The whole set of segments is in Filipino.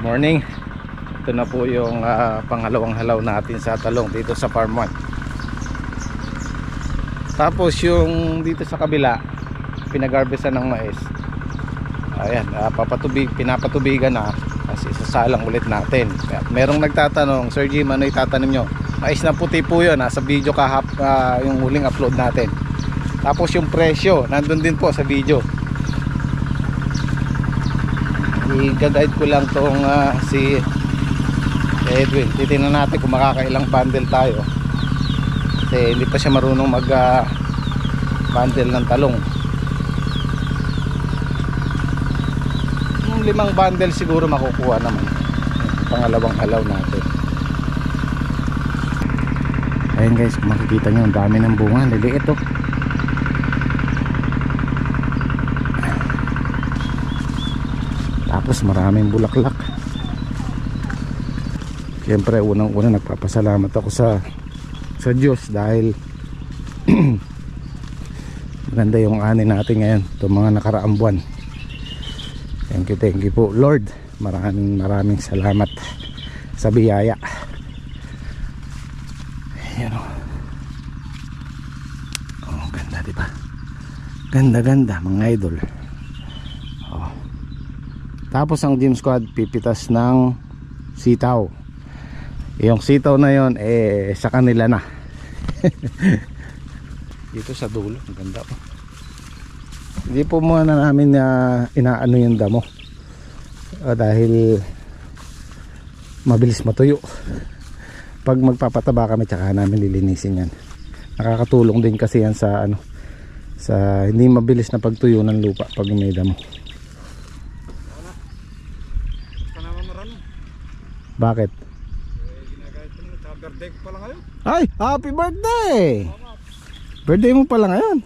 Morning. Ito na po yung pangalawang halaw natin sa talong dito sa Farm 1. Tapos yung dito sa kabila, pinag-harvestan ng mais. Ayan, pinapatubigan na kasi isasalang ulit natin. At merong nagtatanong, Sir Jim, ano itatanim nyo? Mais na puti po yun, nasa video yung huling upload natin. Tapos yung presyo, nandun din po sa video. I-guide ko lang tong si Edwin. Titingnan natin kung makakailang bundle tayo, kasi hindi pa siya marunong mag bundle ng talong. Yung 5 bundle siguro makukuha naman. Pangalawang halaw natin. Ayun guys, kung makikita nyo, ang dami ng bunga. Liliit oh. Tapos maraming bulaklak. Siyempre unang-una nagpapasalamat ako sa Diyos dahil maganda yung ani natin ngayon, itong mga nakaraang buwan. Thank you po Lord. Maraming salamat sa biyaya. Ayan oh. Oh, ganda diba? Ganda mga idol. Tapos ang Gym Squad pipitas ng sitaw. Yung sitaw na yon sa kanila na. Dito sa dulo, ang ganda po. Hindi po muna namin inaano yung damo. Dahil mabilis matuyo. Pag magpapataba kami, tsaka namin lilinisin yan. Nakakatulong din kasi yan sa sa hindi mabilis na pagtuyo ng lupa pag may damo. Bakit? Ginagayat ko naman, tsaka birthday ko pala ngayon. Ay, happy birthday! Birthday mo pala ngayon.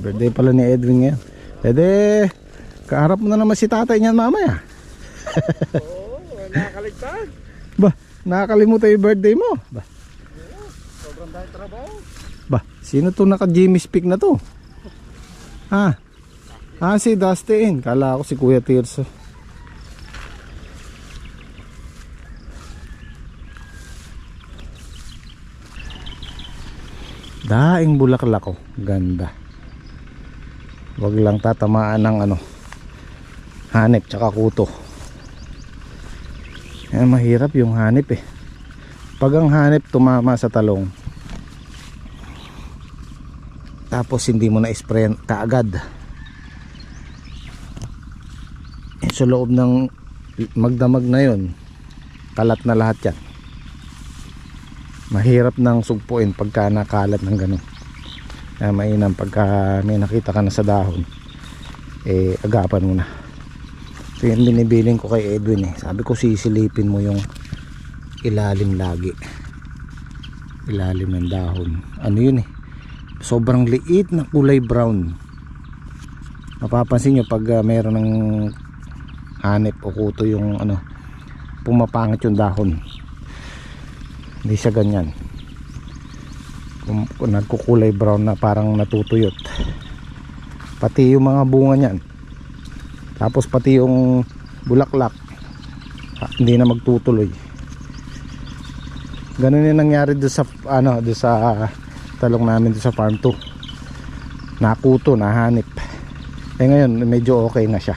Birthday pala ni Edwin ngayon. Ede, kaharap mo na naman si tatay niyan mamaya. Oo, nakakaligtad. Ba, nakakalimutan yung birthday mo. Ba, Sobrang dahil trabaho. ba, sino to naka Jimmy Speak na to? Si Dusty in. Kala ko si Kuya Tirso. Daing bulaklak ko, ganda. Wag lang tatamaan ng hanip tsaka kuto. Mahirap yung hanip eh. Pag ang hanip tumama sa talong, tapos hindi mo na sprayan kaagad, sa loob ng magdamag na yon, kalat na lahat yan. Mahirap nang sugpuin pagka nakalat ng ganun. Mainam pagka may nakita ka na sa dahon, agapan mo na. So yan binibiling ko kay Edwin eh. Sabi ko sisilipin mo yung ilalim lagi, ilalim ng dahon. Ano yun eh, sobrang liit na kulay brown. Mapapansin nyo pag mayroon ng hanip o kuto yung pumapangit yung dahon. Hindi siya ganyan. Kung nagkukulay brown na parang natutuyot. Pati yung mga bunga niyan. Tapos pati yung bulaklak, hindi na magtutuloy. Ganun yung nangyari doon sa doon sa talong namin doon sa farm 2. Nakuto, nahanip. Ngayon medyo okay na siya.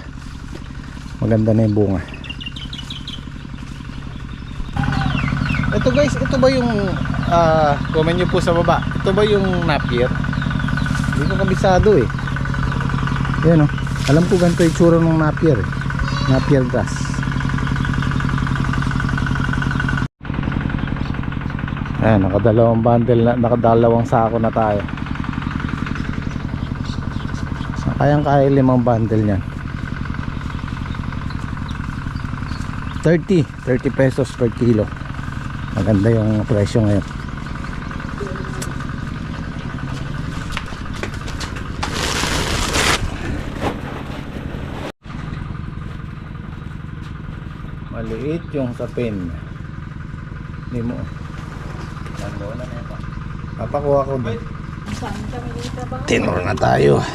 Maganda na yung bunga. Ito guys, ito ba yung comment nyo po sa baba, ito ba yung napier? Hindi ko kabisado eh. Yan oh, alam ko ganito yung tsura ng napier eh. Napier grass. Ayan, nakadalawang bundle na, nakadalawang sako na tayo. Kayang-kaya 5 bundle nyan. 30 pesos per kilo. Maganda yung presyo ngayon. Maliit yung sapin. Hindi mo. Nandun na ito. Papakuha ko ba? Tinor na tayo.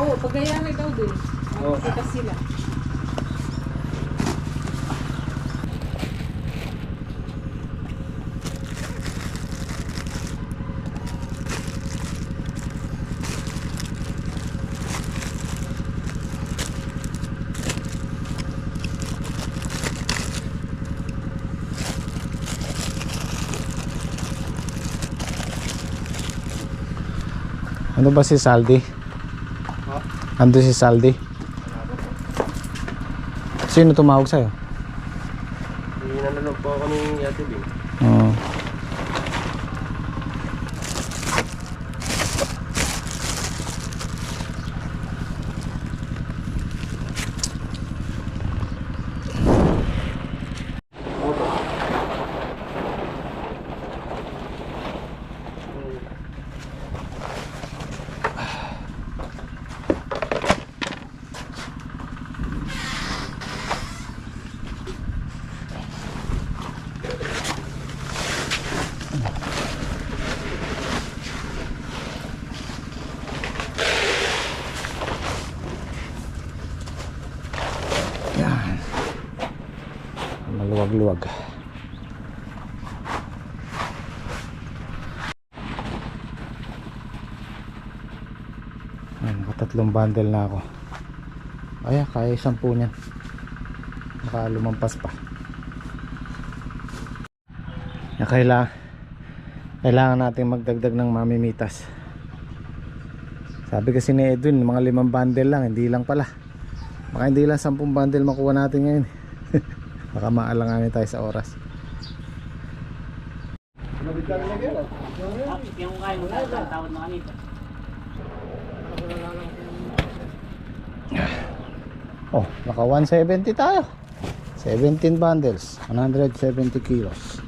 Oo, pagayamay daw din. Kita sila. Ano ba si Saldi? Ando si Saldi? Sino tumawag sa'yo? Hinanap po ako ni Ate Bing. Oo. Yan. Maluwag-luwag. Ay, nakatatlong bundle na ako. Ay, kaya 10 niyan. Baka lumampas pa. Kailangan natin magdagdag ng mamimitas. Sabi kasi ni Edwin, mga 5 bundle lang, hindi lang pala. Baka hindi lang 10 bundle makuha natin ngayon. Baka maalanganin tayo sa oras. Yung kain mo tayo, tawad na kanito. Oh, naka 170 tayo. 17 bundles, 170 kilos.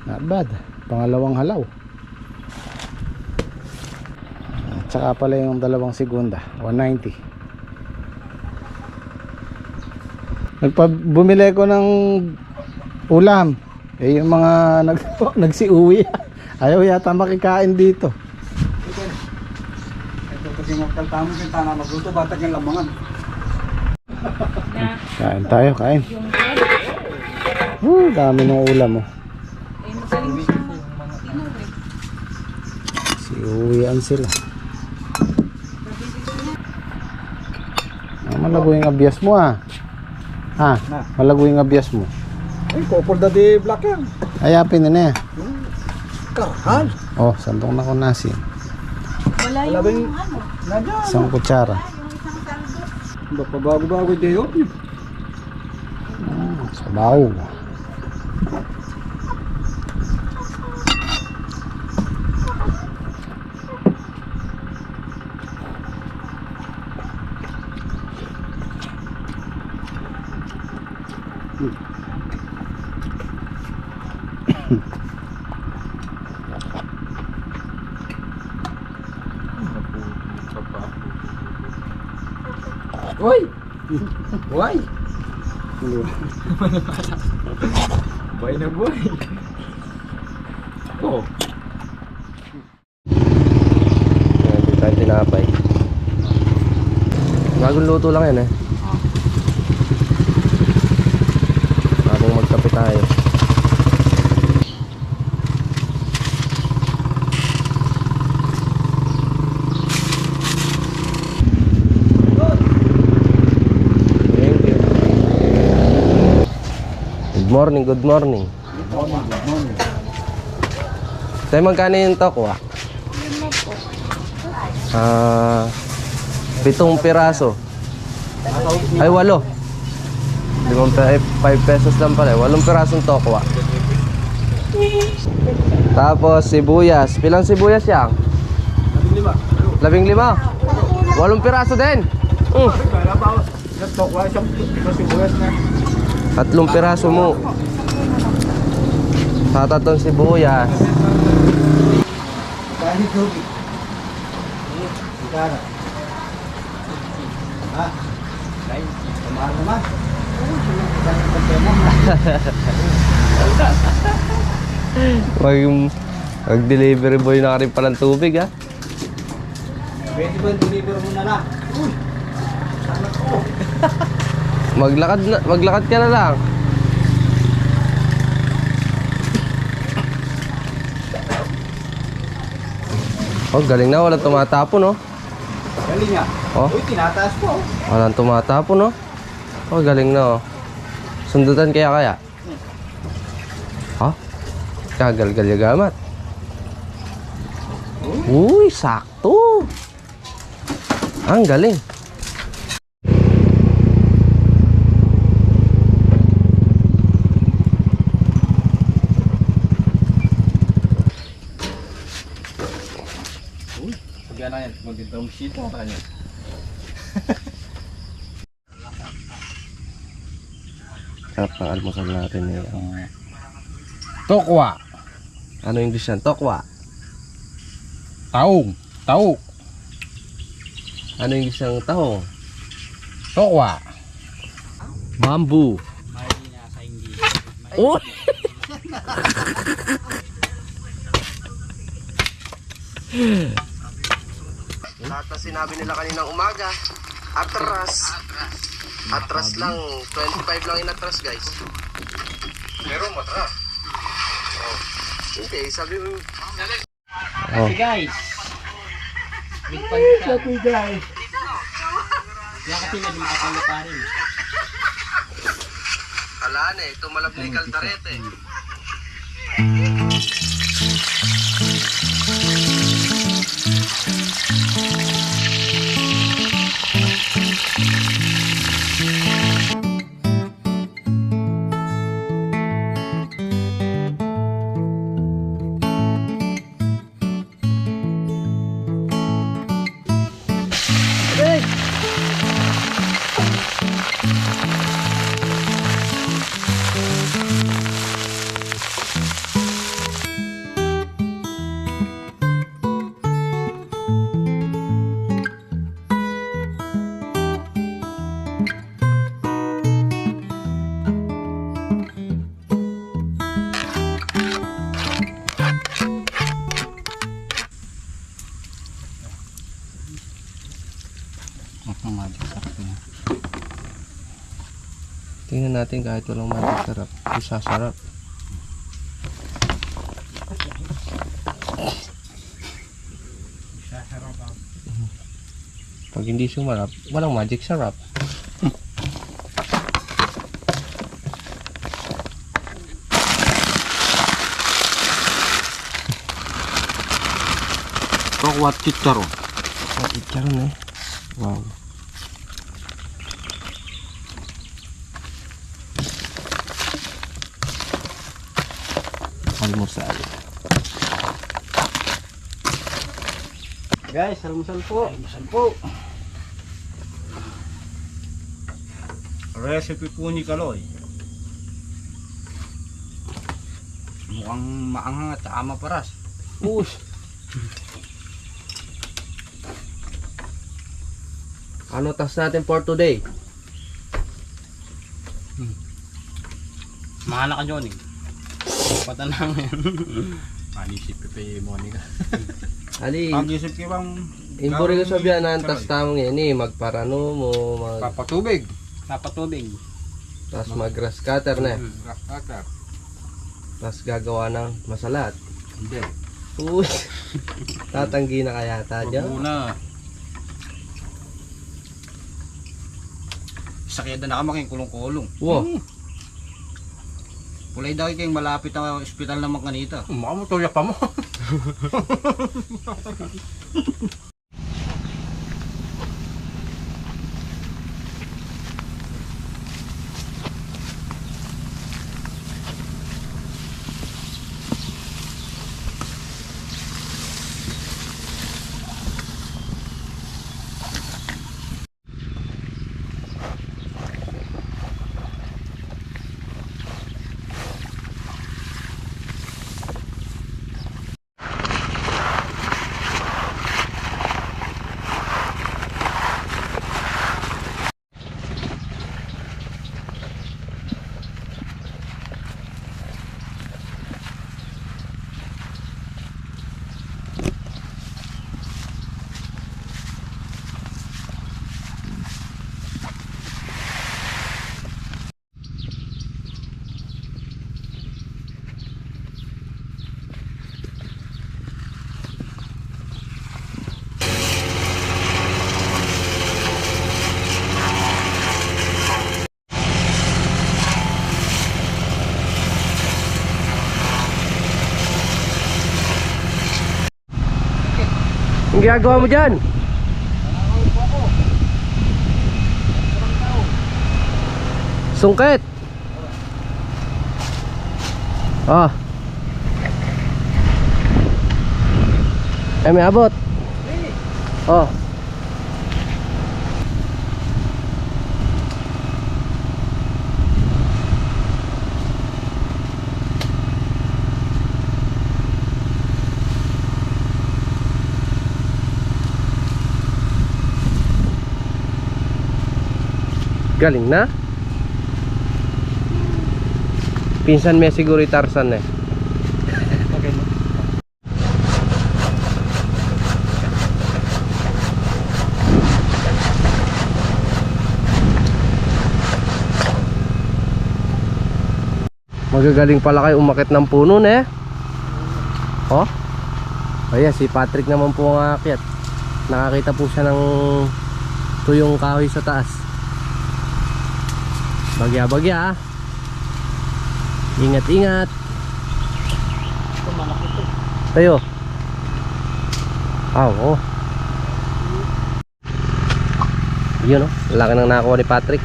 Not bad. Pangalawang halaw. At saka pala yung dalawang segunda, 190. Bumili ko ng ulam. Eh yung mga nagsiuwi. Ayaw yata makikain dito. Ito kasi magkaltamo yung tanah magluto, batag yung lamangan. Kain tayo, kain. Dami ng ulam oh. Siuwian sila. Malago yung abyas mo ah. Ha? Malago yung abyas mo. Ay, couple na di black yan. Ayapin na yan. Karhal. Oh, sandok na ko nasi. Wala Wala ba yung ano? nandiyan? Isang kutsara. Baka bago-bago din yun. Sabaw. Uy! Uy! Buhay na buhay. Oh. Hindi tayo tinapay. Bagong luto lang yan eh. Bagong magkape tayo. Thank you. Good morning. Tayo magkano yung tokwa? 7 piraso. Ay 8. 5 pesos lang pala. 8 pirasong tokwa. Tapos sibuyas. Pilang sibuyas yan? 15. 8 piraso din. 3 piraso mo. Sa 3 sibuyas. Mag-delivery boy na ka rin palang tubig ha. Pwede ba deliver mo na na? Uy! Maglakad ka na lang. Oh, galing na, walang tumatapon, oh. Galing nga. Oh, Uy, tinataas po. walang tumatapon, oh. Oh, galing na, oh. Sundutan kaya? Ha? Kagal-gal yagamat. Oh, Uy, sakto. Ang galing. Pagyan na yan, magandang sita na kanya. Sarap ng almusal natin eh. Tokwa. Ano English yan? Tokwa. Taong. Tao. Ano English ng tahong? Tokwa. Bamboo. May nasa hindi. Uy! Lahat na sinabi nila kaninang umaga, atras. Atras lang, 25 lang inatras guys. Pero matras. Okay, sabi mo. Hey guys. Big fan ka. Happy guys. Kaya kasi medyo makapalo pa rin. Alaan eh, tumalab na yung kaldarete. Tingnan natin kahit walang magic sarap. Isasarap. Pag hindi sumarap, walang magic sarap. Tokwa chicharo. Oh, itcharon eh. Wow. Almusal. Guys, almusal po. Almusal po. Recipe po ni Kaloy. Mukhang maanghang at ama paras. Ush. Ano task natin for today? Mahana ka Johnny. Patanang yan. Manisip Pepe Monica. Ali, Pag-isip ko bang impuri ko sabihan na ang task tamang yan eh. Magparano mo, papatubig. Papatubig. tas mag-grass cutter na. Rakata. Tas gagawa ng masalat. Hindi. Ush. Tatanggi na kaya ta Wag dyan. muna. Sakit na kamaking kulong-kulong. Wow. Kulay daw kayong malapit ang ospital ng mga kanita. Mukha mo tuya pa mo. Ang ginagawa mo dyan? Sungkit. Ah. May abot. Oh. Galing na. Pinsan may siguro Tarzan eh. Magagaling pala kayo umakit ng puno eh. Oh. Ayan, si Patrick naman po ang aakyat. Nakakita po siya ng tuyong kahoy sa taas. Bagya-bagya ah. Ingat-ingat. Tayo. Oo. Yun oh, laki nang nakakuha ni Patrick.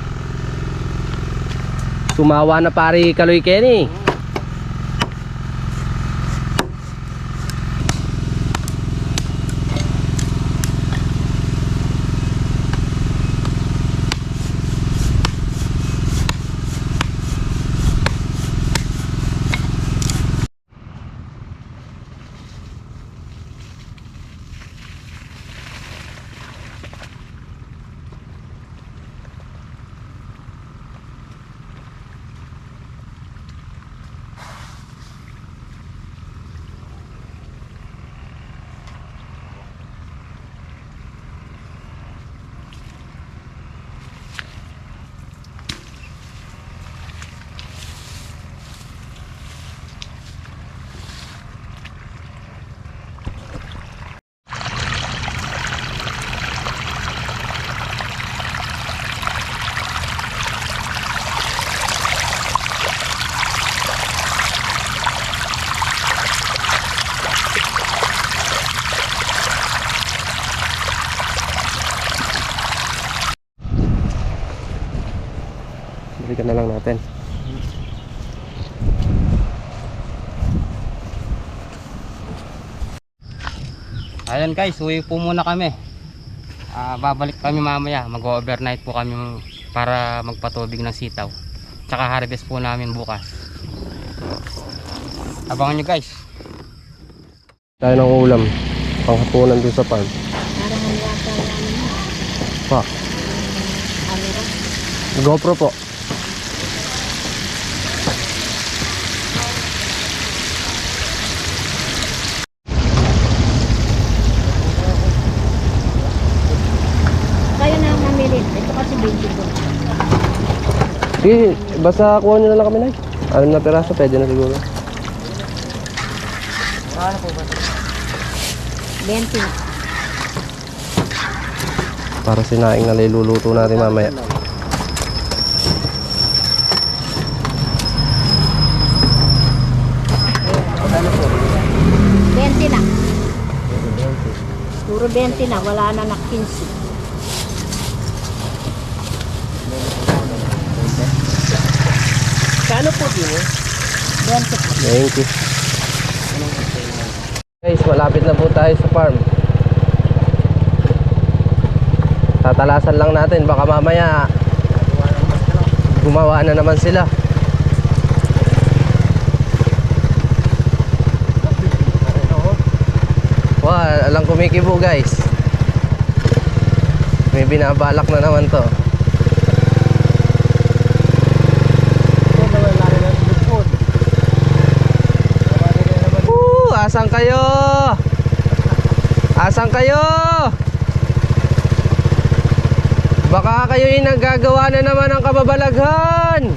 Tumawa na pari Kaloy Kenny. Balikan na lang natin. Ayan guys, uwi po muna kami. Babalik kami mamaya. Mag-overnight po kami para magpatubig ng sitaw. Tsaka harvest po namin bukas. Abangan nyo guys. Tayo ng ulam. Panghapunan dun sa farm. Pa. GoPro po. Kayo na ang mamili. Ito kasi 20 po. Sige, basta kuha nyo na lang kami na. 6 na piraso, pwede na siguro. 20. Para sinaing na luluto natin mamaya. Na. Puro 20 na, wala na 15. Kano po din eh? 20 po. Thank you. Guys, malapit na po tayo sa farm. Tatalasan lang natin, baka mamaya gumawa na naman sila. Wow, alang kumikibo guys. May binabalak na naman to. Asan kayo? Asan kayo? Baka kayo yung naggagawa na naman ng kababalaghan.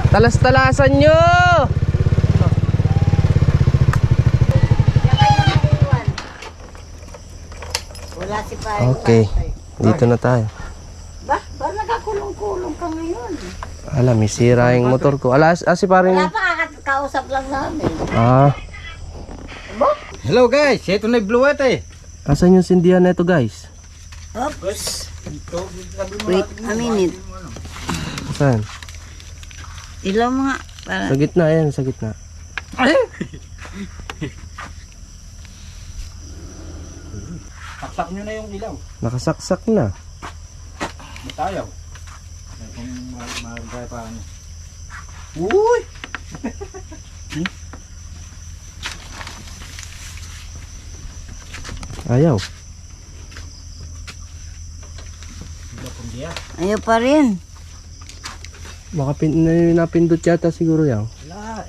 Talas-talasan nyo. Wala si Pai. Okay, dito na tayo. Ba nagkakulong-kulong ka ngayon? Alam, may sira yung motor ko. Si paring... Wala pa, kausap lang namin. Ah, Ba? Hello guys, ito na yung bluete. Asan yung sindihan na ito guys? Oops. Wait a minute. Asan? Ilaw mga. Para. Sa gitna, ayan, sa gitna. Saksak nyo na yung ilaw. Nakasaksak na. Matayaw. Kung magkaya pa ano. Uy! Ayaw. Ayaw pa rin. Baka napindot yata siguro yan. Wala.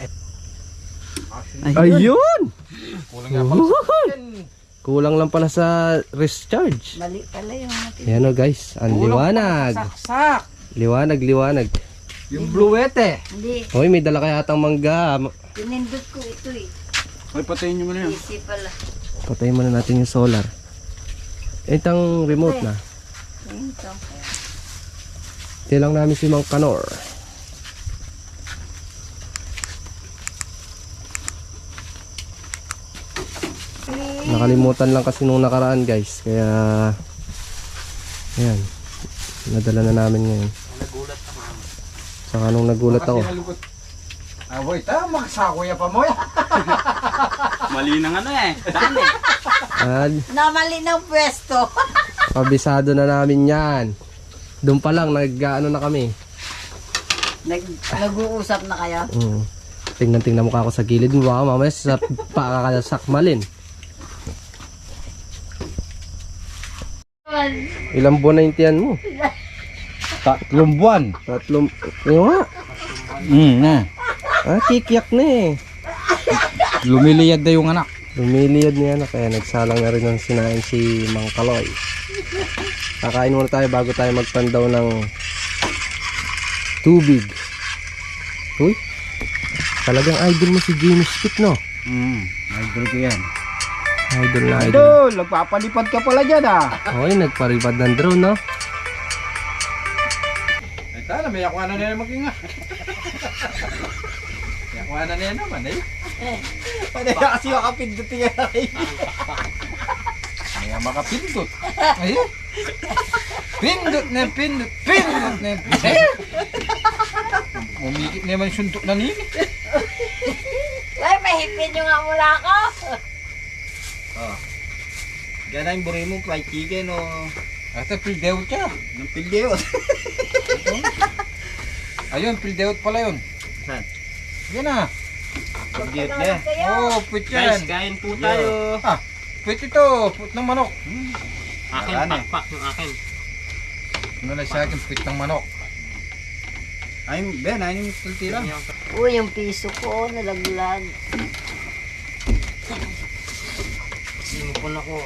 Ayun! Kulang nga pala sa akin. Kulang lang pala sa recharge. Mali pala yung natin. Ayan o guys, ang liwanag. Saksak. Liwanag, liwanag. Yung bluete. Hindi. Hoy, may dala kaya atang mangga. Pinindot ko ito eh. Ay, patayin nyo muna yan. Easy pala. Patayin muna natin yung solar. Itang remote na. Ito. Tilang namin si Mang Kanor. Nakalimutan lang kasi nung nakaraan guys. Kaya ayan. Nadala na namin ngayon. Saka nung nagulat ako. Ah, boy, tama sa kuya pa mo yan. Mali na nga na eh. Dami. Namali ng pwesto. Kabisado na namin yan. Doon pa lang nag-ano na kami. Nag-uusap na kayo? Tingnan mukha ko sa gilid mo. Baka mamaya sa pakakasakmalin. Ilang buwan na yung tiyan mo? 3 buwan. Tatlong... Yung nga. Na. Kikiyak na eh. Lumiliyad na yung anak. Lumiliyad niya na kaya nagsalang na rin ng sinain si Mang Kaloy. Kakain muna tayo bago tayo magpandaw ng tubig. Uy, talagang idol mo si Jimmy Spit, no? Idol ko yan. Idol na idol. Idol, nagpapalipad ka pala dyan ah. Hoy, nagparibad ng drone, no? Ay, tala, may yakwanan na yan mag-inga. Yakwanan na yan naman eh. Pwede kasi makapindot yung aray. Kaya makapindot. Ay, pindot na pindot. Pindot na pindot. Umikit naman yung suntok na nini. Ay, mahipin nyo nga mula ako. Oh. Gana yung buri mo, fried chicken o... Ito, pildeot siya. Yung pildeot. Ayun, pildeot pala yun. Saan? Yan na. Pildeot na yan. Oo, pwit yan. Guys, kain po tayo. Ah, pwit ito. Pwit ng manok. Akin, Wala na. pakpak yung akin. Ano na sa akin, pwit ng manok. Ay, Ben, ay yung tilti lang. Uy, yung piso ko, nalaglag. Sinipon ako.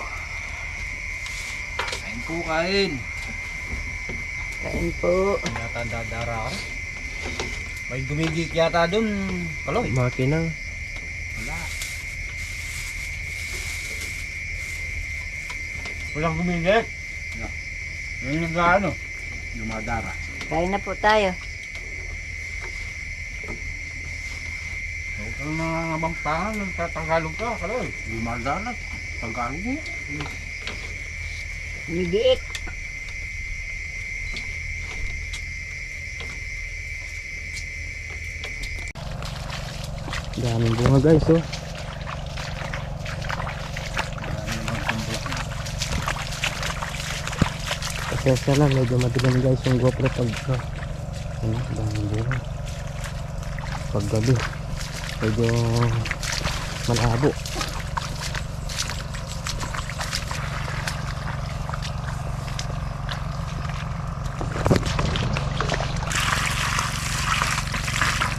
Kain po, kain. Kain po. Yata dadara ka. May gumigik yata dun, Kaloy. Makina. Walang gumigik. Yun yung gaano. Dumadara. Kain na po tayo. Huwag kang nangangabampangan, nagtatanggalog ka, Kaloy. Dumadara. Tanggalog mo. Migiik. Daming bunga guys, oh. Pasensya lang, medyo madilim guys yung GoPro pag daming bunga. Pag gabi, medyo malabo.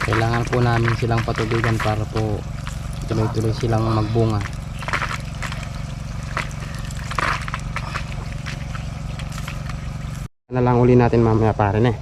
Kailangan po namin silang patubigan para po tuloy-tuloy silang magbunga. Na lang uli natin mamaya pare na.